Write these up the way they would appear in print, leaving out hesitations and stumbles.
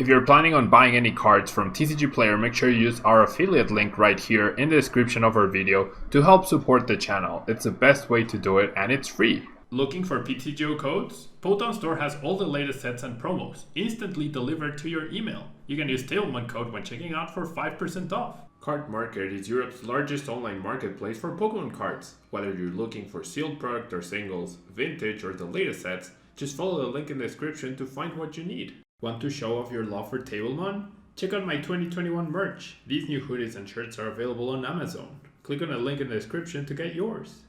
If you're planning on buying any cards from TCG Player, make sure you use our affiliate link right here in the description of our video to help support the channel. It's the best way to do it and it's free. Looking for PTGO codes? Poton Store has all the latest sets and promos instantly delivered to your email. You can use Tablemon code when checking out for 5% off. Card Market is Europe's largest online marketplace for Pokemon cards. Whether you're looking for sealed product or singles, vintage or the latest sets, just follow the link in the description to find what you need. Want to show off your love for Tablemon? Check out my 2021 merch. These new hoodies and shirts are available on Amazon. Click on the link in the description to get yours.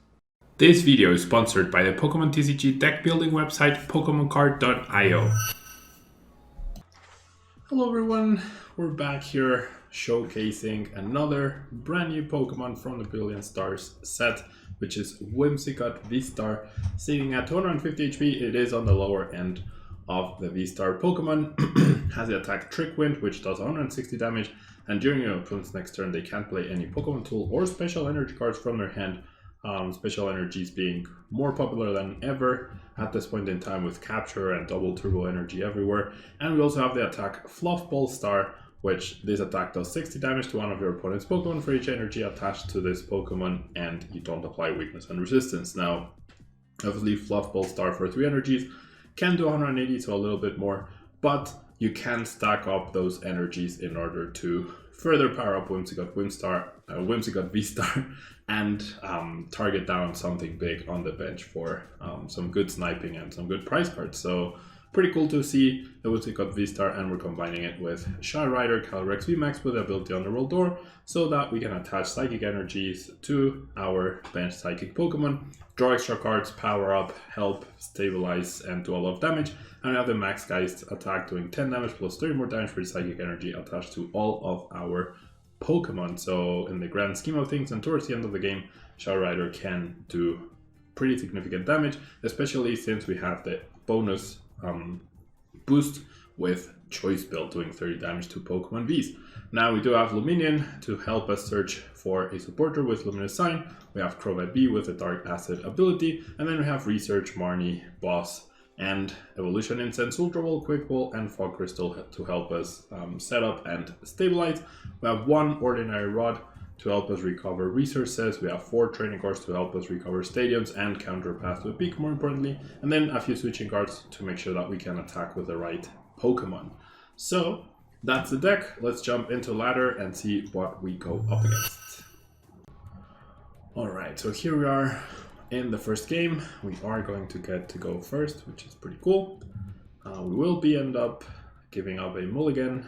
This video is sponsored by the Pokemon TCG deck building website PokemonCard.io. Hello everyone, we're back here showcasing another brand new Pokemon from the Billion Stars set, which is Whimsicott VSTAR, sitting at 250 HP. It is on the lower end of the V-Star Pokemon. Has the attack Trick Wind, which does 160 damage, and during your opponent's next turn they can't play any Pokemon tool or special energy cards from their hand. Special energies being more popular than ever at this point in time with capture and double turbo energy everywhere. And we also have the attack Fluffball Star, which this attack does 60 damage to one of your opponent's Pokemon for each energy attached to this Pokemon, and you don't apply weakness and resistance. Now, obviously Fluffball Star for 3 energies can do 180, so a little bit more, but you can stack up those energies in order to further power up Whimsicott VSTAR and target down something big on the bench for some good sniping and some good prize cards. So pretty cool to see the Whimsicott VSTAR, and we're combining it with Shy Rider CALYREX VMAX with the ability on the roll door, so that we can attach psychic energies to our bench psychic Pokemon, draw extra cards, power up, help, stabilize, and do a lot of damage. And we have the Max Geist attack doing 10 damage plus 30 more damage for psychic energy attached to all of our Pokemon. So in the grand scheme of things and towards the end of the game, Shy Rider can do pretty significant damage, especially since we have the bonus boost with Choice Belt doing 30 damage to Pokemon Vs. Now we do have Lumineon to help us search for a supporter with Luminous Sign. We have Crobat V with a Dark Acid ability, and then we have Research, Marnie, Boss, and Evolution Incense Ultra Ball, Quick Ball, and Fog Crystal to help us set up and stabilize. We have 1 Ordinary Rod to help us recover resources. We have 4 training cards to help us recover stadiums and counter Path to a Peak, more importantly, and then a few switching cards to make sure that we can attack with the right Pokemon. So that's the deck. Let's jump into ladder and see what we go up against. Alright, so here we are in the first game. We are going to get to go first, which is pretty cool. We will end up giving up a mulligan,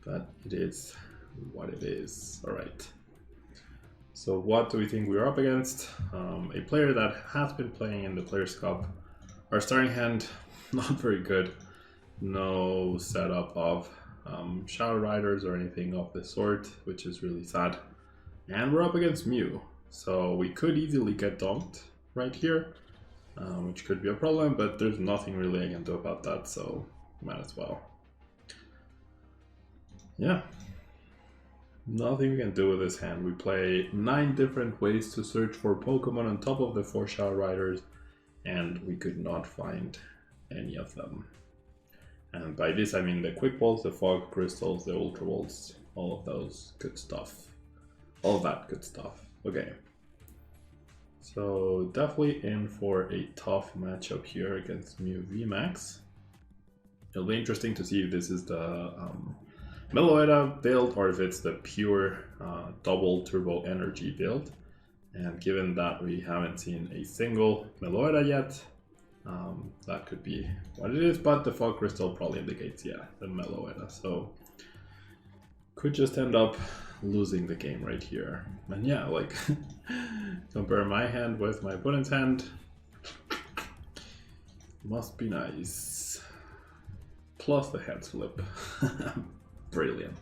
but it is what it is. Alright, so what do we think we're up against? A player that has been playing in the Players Cup. Our starting hand, not very good. No setup of Shadow Riders or anything of the sort, which is really sad. And we're up against Mew, so we could easily get dumped right here, which could be a problem, but there's nothing really I can do about that, so might as well. Yeah. Nothing we can do with this hand. We play 9 different ways to search for Pokemon on top of the 4 Shadow Riders, and we could not find any of them. And by this I mean the Quick Balls, the Fog Crystals, the Ultra Balls, all of those good stuff. All that good stuff. Okay. So definitely in for a tough matchup here against Mew VMAX. It'll be interesting to see if this is the Meloetta build or if it's the pure double turbo energy build. And given that we haven't seen a single Meloetta yet, that could be what it is, but the Fog Crystal probably indicates, yeah, the Meloetta. So could just end up losing the game right here. And yeah, like compare my hand with my opponent's hand. Must be nice. Plus the head flip. Brilliant.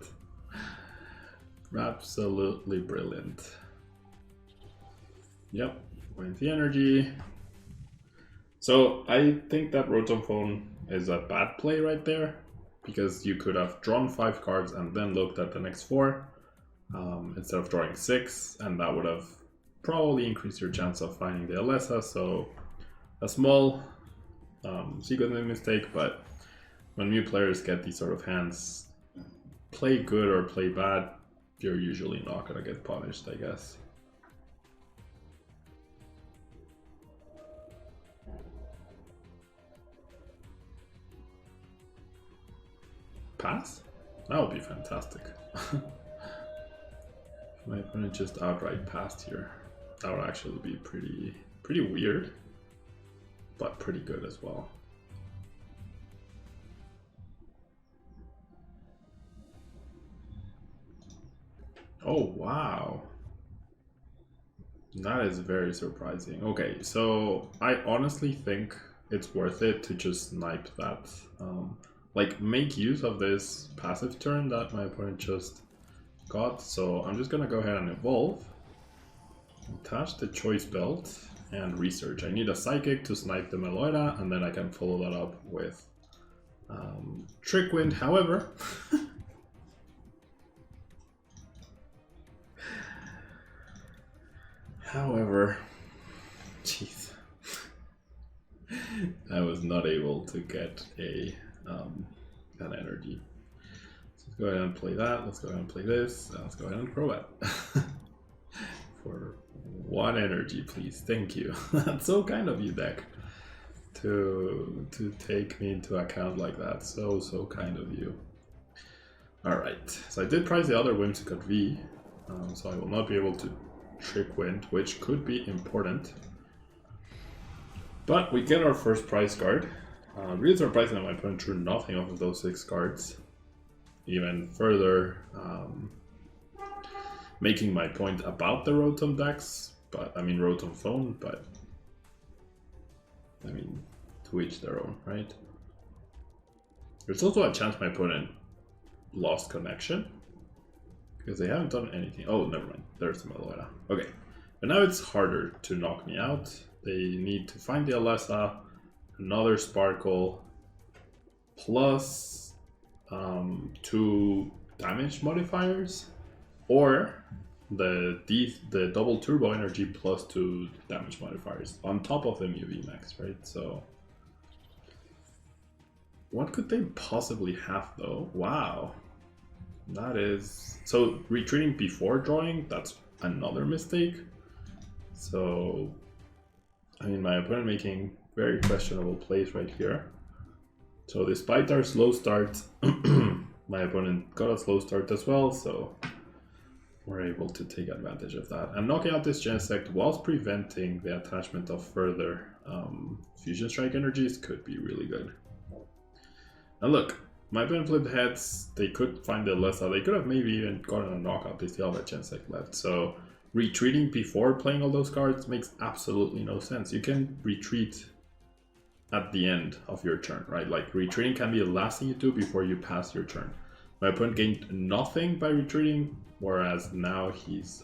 Absolutely brilliant. Yep, with the energy. So I think that Rotom Phone is a bad play right there, because you could have drawn 5 cards and then looked at the next 4 instead of drawing 6, and that would have probably increased your chance of finding the Alessa. So a small sequencing mistake, but when new players get these sort of hands, play good or play bad, you're usually not gonna get punished, I guess. Pass? That would be fantastic. My opponent just outright passed here. That would actually be pretty weird, but pretty good as well. Oh wow, that is very surprising. Okay, so I honestly think it's worth it to just snipe that, like make use of this passive turn that my opponent just got. So I'm just gonna go ahead and evolve, attach the choice belt, and research. I need a psychic to snipe the Meloetta, and then I can follow that up with Trick Wind. However, jeez, I was not able to get a an energy. So let's go ahead and play that. Let's go ahead and play this. Let's go ahead and Crobat for 1 energy, please. Thank you. That's so kind of you, deck, to take me into account like that. So kind of you. All right. So I did prize the other Whimsicott V, so I will not be able to Trick Wind, which could be important. But we get our first prize card. Really surprising that my opponent drew nothing off of those 6 cards. Even further making my point about the Rotom decks, but I mean Rotom Phone, but I mean to each their own, right? There's also a chance my opponent lost connection, because they haven't done anything. Oh, never mind. There's the Meloetta. Okay, but now it's harder to knock me out. They need to find the Alessa, another Sparkle, plus 2 damage modifiers, or the double turbo energy plus 2 damage modifiers on top of the VMAX, right? So what could they possibly have though? Wow. That is... So retreating before drawing, that's another mistake. So, I mean, my opponent making very questionable plays right here. So despite our slow start, my opponent got a slow start as well, so we're able to take advantage of that. And knocking out this Genesect whilst preventing the attachment of further Fusion Strike energies could be really good. And look, my opponent flipped heads, they could find the Alessa, they could have maybe even gotten a knockout, they still have a Genesect left. So retreating before playing all those cards makes absolutely no sense. You can retreat at the end of your turn, right? Like retreating can be the last thing you do before you pass your turn. My opponent gained nothing by retreating, whereas now he's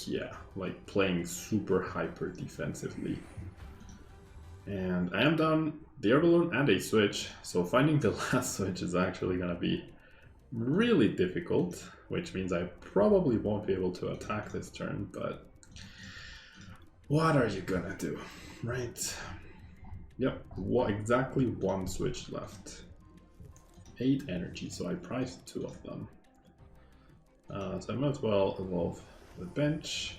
yeah, like playing super hyper defensively. And I am down the air balloon and a switch, so finding the last switch is actually gonna be really difficult, which means I probably won't be able to attack this turn, but what are you gonna do, right? Yep, exactly 1 switch left. 8 energy, so I priced 2 of them. So I might as well evolve the bench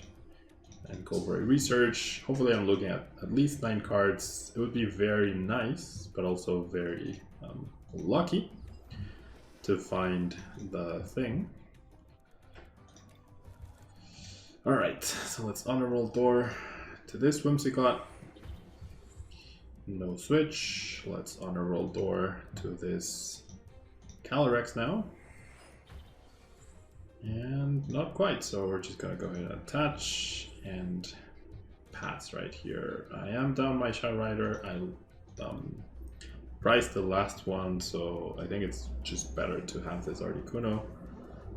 and go for a research. Hopefully I'm looking at least 9 cards. It would be very nice, but also very lucky to find the thing. Alright, so let's honor roll door to this Whimsicott. No switch. Let's honor roll door to this CALYREX now. And not quite, so we're just gonna go ahead and attach and pass right here. I am down my Shadow Rider. I priced the last one, so I think it's just better to have this Articuno,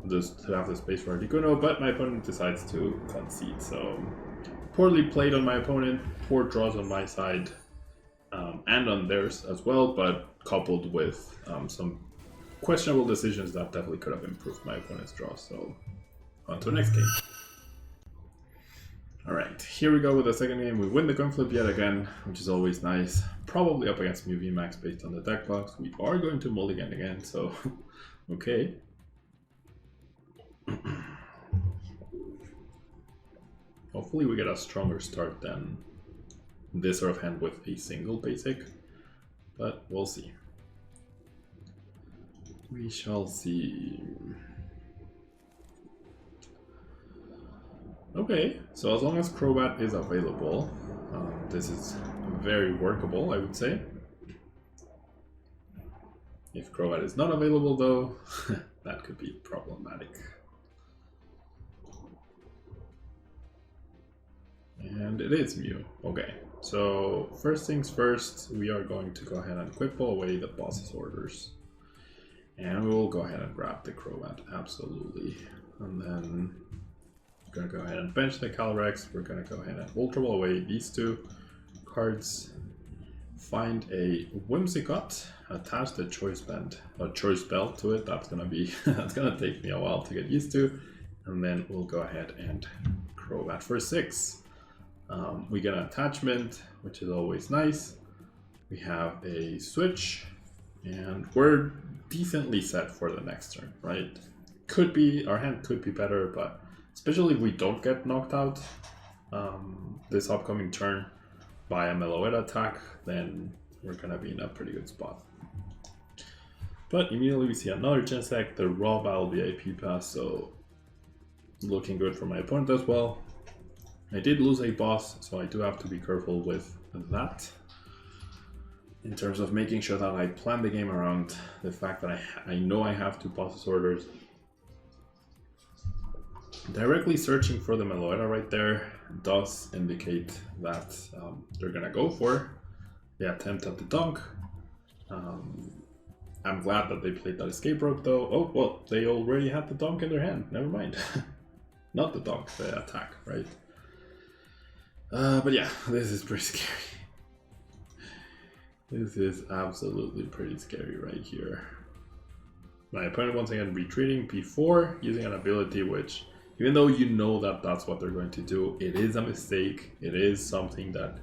just to have the space for Articuno, but my opponent decides to concede, so poorly played on my opponent, poor draws on my side, and on theirs as well, but coupled with some questionable decisions that definitely could have improved my opponent's draw. So on to the next game. Alright, here we go with the second game. We win the coin flip yet again, which is always nice. Probably up against Mew VMAX based on the deck box. We are going to mulligan again, so okay. Hopefully we get a stronger start than this sort of hand with a single basic, but we'll see. We shall see. Okay, so as long as Crobat is available, this is very workable, I would say. If Crobat is not available though, that could be problematic. And it is Mew. Okay, so first things first, we are going to go ahead and quick ball away the boss's orders. And we will go ahead and grab the Crobat, absolutely. And then we're going to go ahead and bench the CALYREX. We're going to go ahead and Ultra Ball away these two cards. Find a Whimsicott, attach the choice belt to it. That's gonna be that's gonna take me a while to get used to. And then we'll go ahead and Crobat for 6. We get an attachment, which is always nice. We have a switch, and we're decently set for the next turn, right? Could be, our hand could be better, but especially if we don't get knocked out this upcoming turn by a Meloetta attack, then we're gonna be in a pretty good spot. But immediately we see another Genesect, the Raw Battle VIP pass, so looking good for my opponent as well. I did lose a boss, so I do have to be careful with that. In terms of making sure that I plan the game around the fact that I know I have 2 boss's orders. Directly searching for the Meloetta right there does indicate that they're gonna go for the attempt at the dunk. I'm glad that they played that escape rope though. Oh, well, they already had the dunk in their hand, never mind. Not the dunk, the attack, right? But yeah, this is pretty scary. This is absolutely pretty scary right here. My opponent once again retreating before using an ability which, even though you know that that's what they're going to do, it is a mistake. It is something that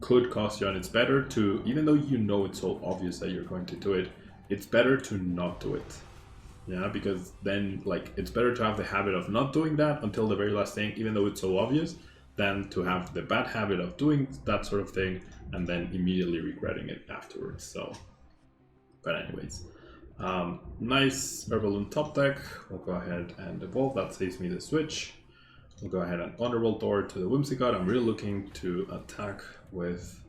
could cost you, and it's better to, even though you know it's so obvious that you're going to do it, it's better to not do it. Yeah, because then, like, it's better to have the habit of not doing that until the very last thing, even though it's so obvious, than to have the bad habit of doing that sort of thing and then immediately regretting it afterwards. So, but anyways. Nice Herbaloon top deck. We'll go ahead and evolve. That saves me the switch. We'll go ahead and Underworld Door to the Whimsicott. I'm really looking to attack with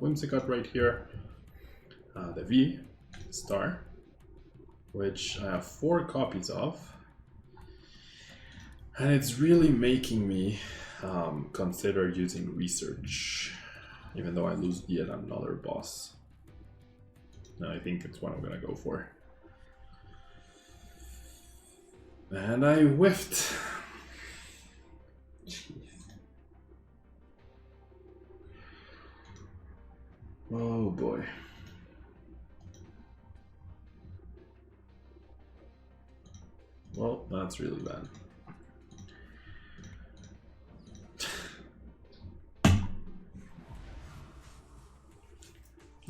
Whimsicott right here. The V Star, which I have 4 copies of. And it's really making me consider using Research, even though I lose yet another boss. No, I think it's what I'm gonna go for. And I whiffed. Jeez. Oh boy. Well, that's really bad.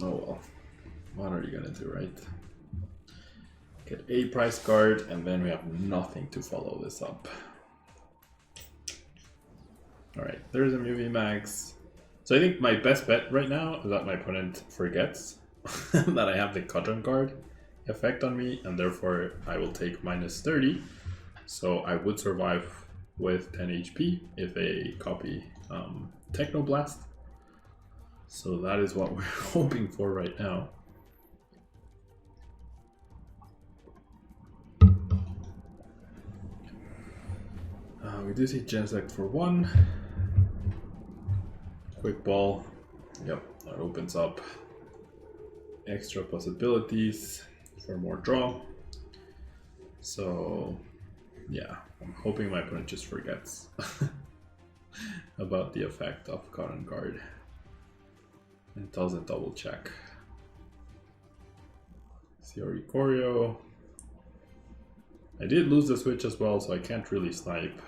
Oh well. What are you gonna do, right? Get a prize card, and then we have nothing to follow this up. Alright, there's a Mew VMAX. So I think my best bet right now is that my opponent forgets that I have the Cotton card effect on me, and therefore I will take minus 30. So I would survive with 10 HP if they copy Technoblast. So that is what we're hoping for right now. We do see Genesect for 1. Quick ball. Yep, that opens up extra possibilities for more draw. So yeah, I'm hoping my opponent just forgets about the effect of Cotton card and doesn't double check. Theory Choreo. I did lose the switch as well, so I can't really snipe.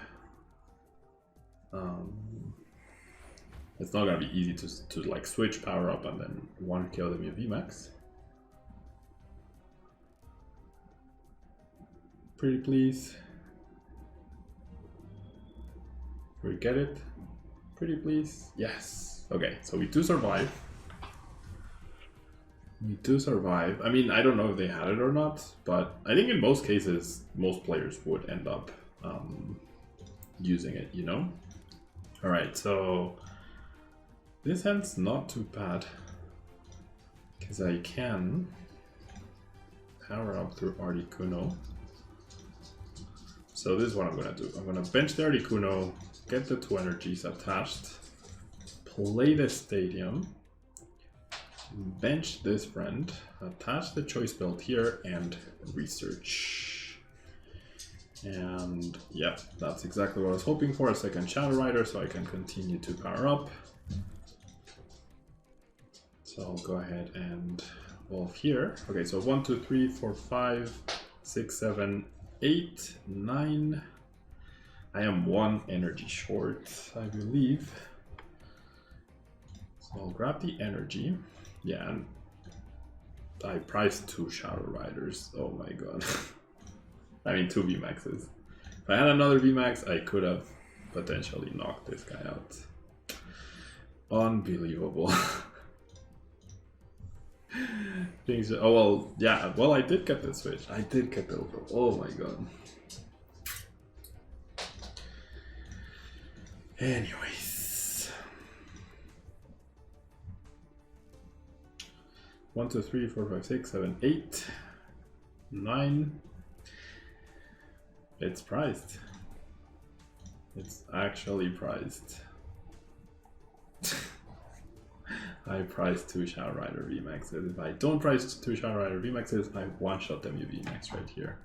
It's not gonna be easy to like switch power up and then one kill them with VMAX. Pretty please. We get it. Pretty please. Yes. Okay, so we do survive. We do survive. I mean, I don't know if they had it or not, but I think in most cases, most players would end up using it, you know? Alright, so this hand's not too bad, because I can power up through Articuno. So this is what I'm gonna do. I'm gonna bench the Articuno, get the 2 energies attached, play the stadium, bench this friend, attach the choice belt here, and research. And yep, that's exactly what I was hoping for, a second Shadow Rider so I can continue to power up. So I'll go ahead and evolve here. Okay, so 1, 2, 3, 4, 5, 6, 7, 8, 9. I am 1 energy short, I believe. So I'll grab the energy. Yeah, and I priced 2 Shadow Riders. Oh my god. I mean, 2 VMAXs. If I had another VMAX, I could have potentially knocked this guy out. Unbelievable. Things. Oh well, yeah. Well, I did get the switch. I did get the overall. Oh my god. Anyways, 1, 2, 3, 4, 5, 6, 7, 8, 9. It's priced. It's actually priced. I priced 2 Shadow Rider VMAXs. If I don't price 2 Shadow Rider VMAXs, I one-shot them with VMAX right here.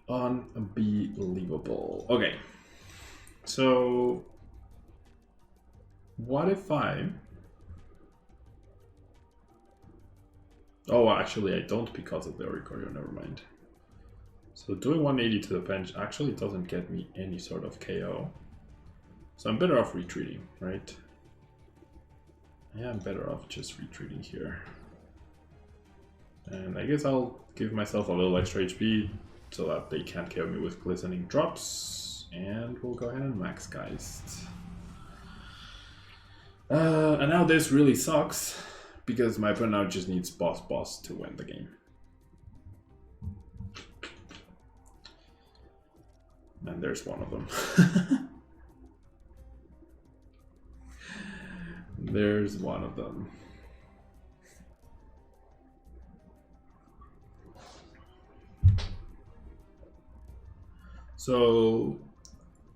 Unbelievable. Okay. So what if I... Oh, actually I don't because of the Oricorio, never mind. So doing 180 to the bench actually doesn't get me any sort of KO. So I'm better off retreating, right? Yeah, I'm better off just retreating here. And I guess I'll give myself a little extra HP so that they can't KO me with glistening drops. And we'll go ahead and max Geist. And now this really sucks because my opponent now just needs boss to win the game. And there's one of them. There's one of them. So,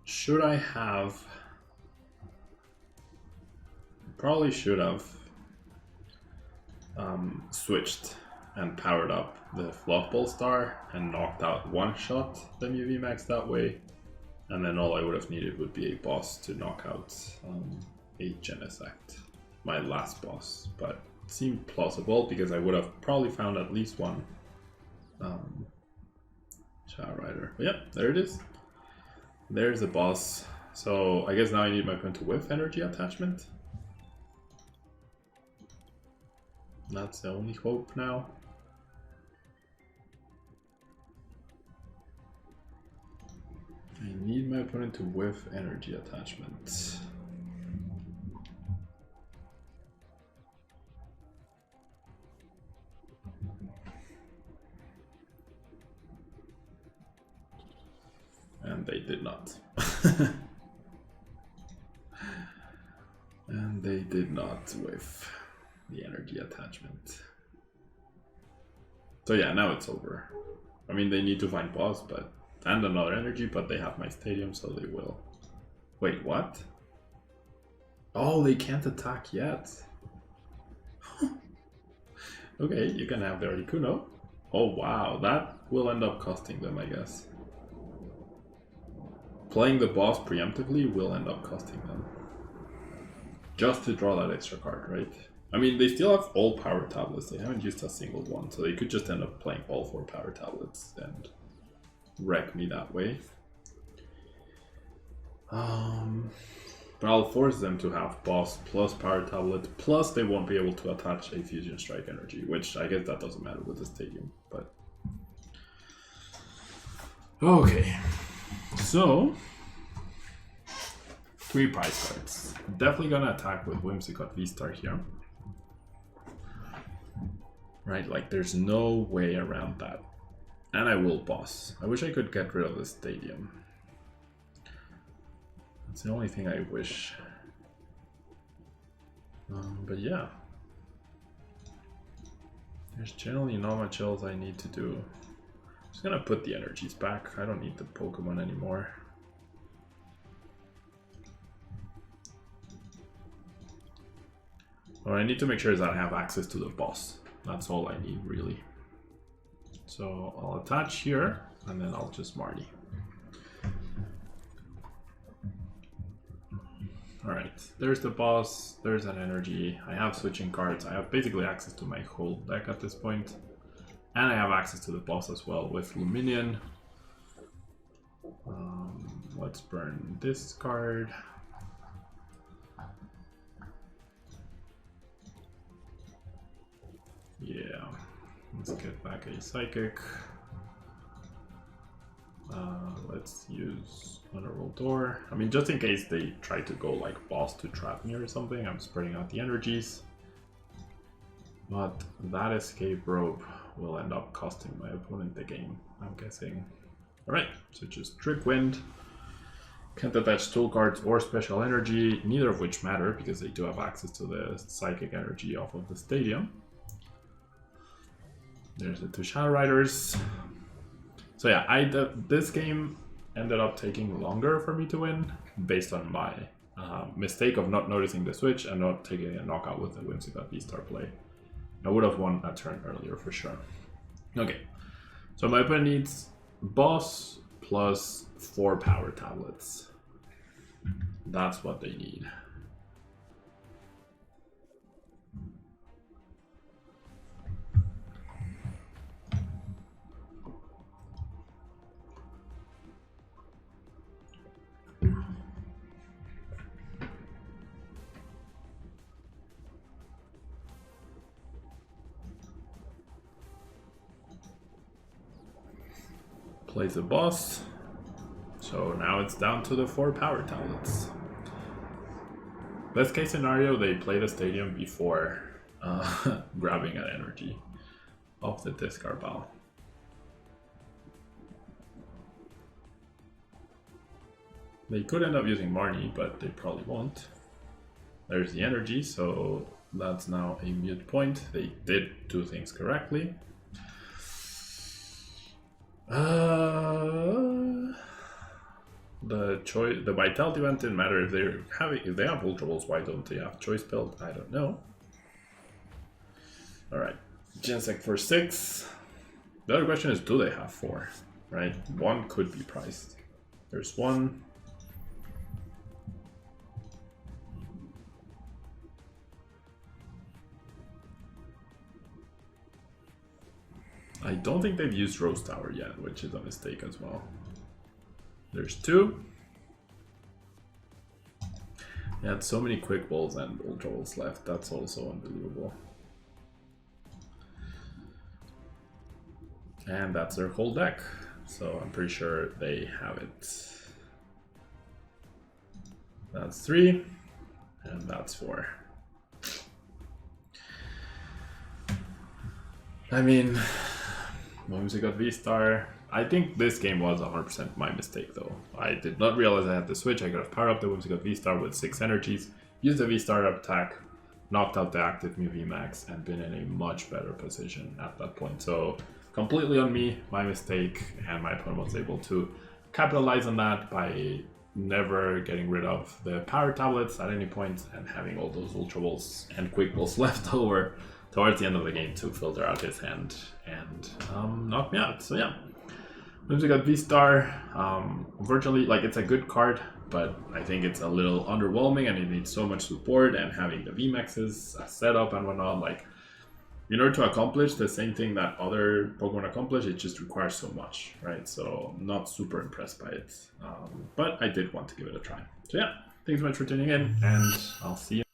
should I have... Probably should have switched and powered up the Fluff Ball Star and knocked out one-shot the UV Max that way. And then all I would have needed would be a boss to knock out a Genesect, my last boss. But it seemed plausible because I would have probably found at least one Shadow Rider. But yeah, there it is. There's a boss. So I guess now I need my opponent to whiff energy attachment. That's the only hope now. I need my opponent to whiff energy attachment. And they did not. And they did not whiff the energy attachment. So yeah, now it's over. I mean, they need to find boss, but and another energy, but they have my stadium, so they will. Wait, what? Oh, they can't attack yet. Okay, you can have the Articuno. Oh wow, that will end up costing them, I guess. Playing the boss preemptively will end up costing them. Just to draw that extra card, right? I mean, they still have all power tablets. They haven't used a single one, so they could just end up playing all 4 power tablets and wreck me that way. But I'll force them to have Boss plus Power Tablet, plus they won't be able to attach a Fusion Strike Energy, which I guess that doesn't matter with the Stadium, but... Okay, so... 3 prize cards. Definitely gonna attack with Whimsicott VSTAR here. Right, like there's no way around that. And I will Boss. I wish I could get rid of the Stadium. It's the only thing I wish. But yeah. There's generally not much else I need to do. I'm just gonna put the energies back. I don't need the Pokemon anymore. What I need to make sure is that I have access to the boss. That's all I need, really. So I'll attach here, and then I'll just Marty. Alright, there's the boss, there's an energy, I have switching cards, I have basically access to my whole deck at this point. And I have access to the boss as well with Lumineon. Let's burn this card. Yeah, let's get back a Psychic. Let's use Honorable Door. I mean, just in case they try to go like boss to trap me or something, I'm spreading out the energies. But that escape rope will end up costing my opponent the game, I'm guessing. Alright, so just Trick Wind. Can't attach tool cards or special energy, neither of which matter because they do have access to the psychic energy off of the stadium. There's the 2 Shadow Riders. So yeah, this game ended up taking longer for me to win based on my mistake of not noticing the switch and not taking a knockout with the Whimsicott VSTAR play. I would have won a turn earlier for sure. Okay, so my opponent needs boss plus 4 power tablets. That's what they need. Plays a boss, so now it's down to the 4 power tablets. Best case scenario, they play the stadium before grabbing an energy off the discard pile. They could end up using Marnie, but they probably won't. There's the energy, so that's now a mute point. They did 2 things correctly. The vitality event didn't matter. If they have Ultra Balls, why don't they have choice build? I don't know. Alright, Gensec for 6. The other question is, do they have 4? Right? 1 could be priced. There's 1. I don't think they've used Rose Tower yet, which is a mistake as well. There's 2. They had so many Quick Balls and Ultra Balls left, that's also unbelievable. And that's their whole deck, so I'm pretty sure they have it. That's 3, and that's 4. I mean, Whimsicott VSTAR. I think this game was 100% my mistake though. I did not realize I had the switch. I could have powered up the Whimsicott VSTAR with 6 energies, used the VSTAR attack, knocked out the active Mew VMAX, and been in a much better position at that point. So completely on me, my mistake, and my opponent was able to capitalize on that by never getting rid of the power tablets at any point and having all those Ultra Balls and Quick Balls left over towards the end of the game to filter out his hand and knock me out. So yeah, Whimsicott VSTAR, unfortunately, like, it's a good card, but I think it's a little underwhelming and it needs so much support, and having the VMAXs set up and whatnot, like, in order to accomplish the same thing that other Pokemon accomplish, it just requires so much, right? So I'm not super impressed by it, but I did want to give it a try. So yeah, Thanks so much for tuning in, and I'll see you